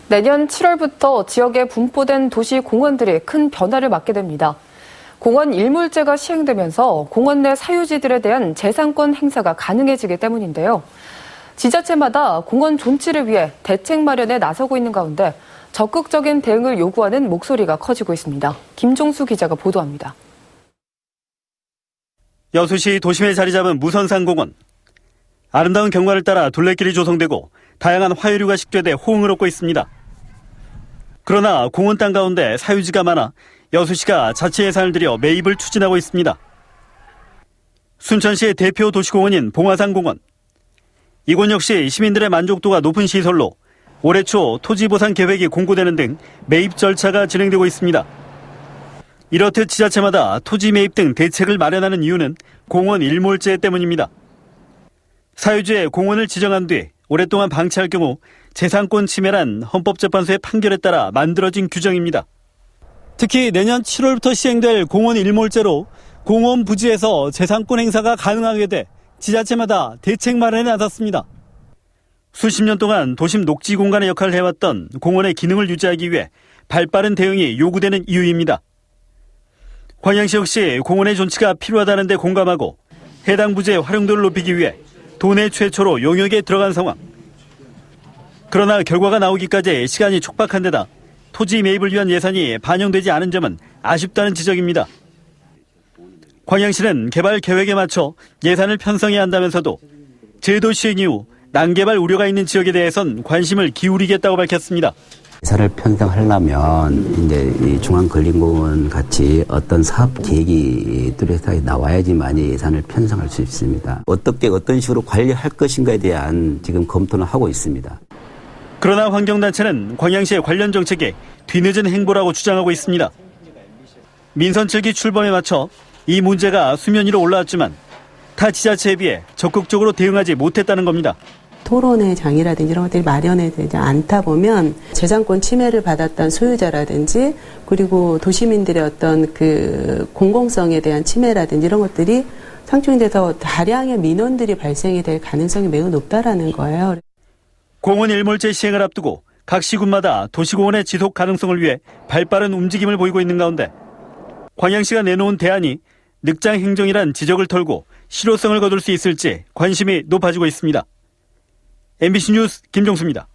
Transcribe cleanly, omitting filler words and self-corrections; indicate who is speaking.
Speaker 1: 내년 7월부터 지역에 분포된 도시 공원들이 큰 변화를 맞게 됩니다. 공원 일몰제가 시행되면서 공원 내 사유지들에 대한 재산권 행사가 가능해지기 때문인데요. 지자체마다 공원 존치를 위해 대책 마련에 나서고 있는 가운데 적극적인 대응을 요구하는 목소리가 커지고 있습니다. 김종수 기자가 보도합니다.
Speaker 2: 여수시 도심에 자리 잡은 무선산공원. 아름다운 경관을 따라 둘레길이 조성되고 다양한 화요류가 식재돼 호응을 얻고 있습니다. 그러나 공원 땅 가운데 사유지가 많아 여수시가 자체 예산을 들여 매입을 추진하고 있습니다. 순천시의 대표 도시공원인 봉화산공원. 이곳 역시 시민들의 만족도가 높은 시설로 올해 초 토지 보상 계획이 공고되는 등 매입 절차가 진행되고 있습니다. 이렇듯 지자체마다 토지 매입 등 대책을 마련하는 이유는 공원 일몰제 때문입니다. 사유지에 공원을 지정한 뒤 오랫동안 방치할 경우 재산권 침해란 헌법재판소의 판결에 따라 만들어진 규정입니다. 특히 내년 7월부터 시행될 공원 일몰제로 공원 부지에서 재산권 행사가 가능하게 돼 지자체마다 대책 마련에 나섰습니다. 수십 년 동안 도심 녹지 공간의 역할을 해왔던 공원의 기능을 유지하기 위해 발빠른 대응이 요구되는 이유입니다. 광양시 역시 공원의 존치가 필요하다는 데 공감하고 해당 부지의 활용도를 높이기 위해 도내 최초로 용역에 들어간 상황. 그러나 결과가 나오기까지 시간이 촉박한 데다 토지 매입을 위한 예산이 반영되지 않은 점은 아쉽다는 지적입니다. 광양시는 개발 계획에 맞춰 예산을 편성해야 한다면서도 제도 시행 이후 난개발 우려가 있는 지역에 대해선 관심을 기울이겠다고 밝혔습니다.
Speaker 3: 예산을 편성하려면 이제 이 중앙근린공원 같이 어떤 사업 계획이 뚜렷하게 나와야지만 예산을 편성할 수 있습니다. 어떻게 어떤 식으로 관리할 것인가에 대한 지금 검토는 하고 있습니다.
Speaker 2: 그러나 환경단체는 광양시의 관련 정책에 뒤늦은 행보라고 주장하고 있습니다. 민선 7기 출범에 맞춰 이 문제가 수면 위로 올라왔지만 타 지자체에 비해 적극적으로 대응하지 못했다는 겁니다.
Speaker 4: 토론회 장이라든지 이런 것들이 마련되지 않다 보면 재산권 침해를 받았던 소유자라든지 그리고 도시민들의 어떤 그 공공성에 대한 침해라든지 이런 것들이 상충돼서 다량의 민원들이 발생이 될 가능성이 매우 높다라는 거예요.
Speaker 2: 공원 일몰제 시행을 앞두고 각 시군마다 도시공원의 지속 가능성을 위해 발빠른 움직임을 보이고 있는 가운데 광양시가 내놓은 대안이 늑장 행정이란 지적을 털고 실효성을 거둘 수 있을지 관심이 높아지고 있습니다. MBC 뉴스 김종수입니다.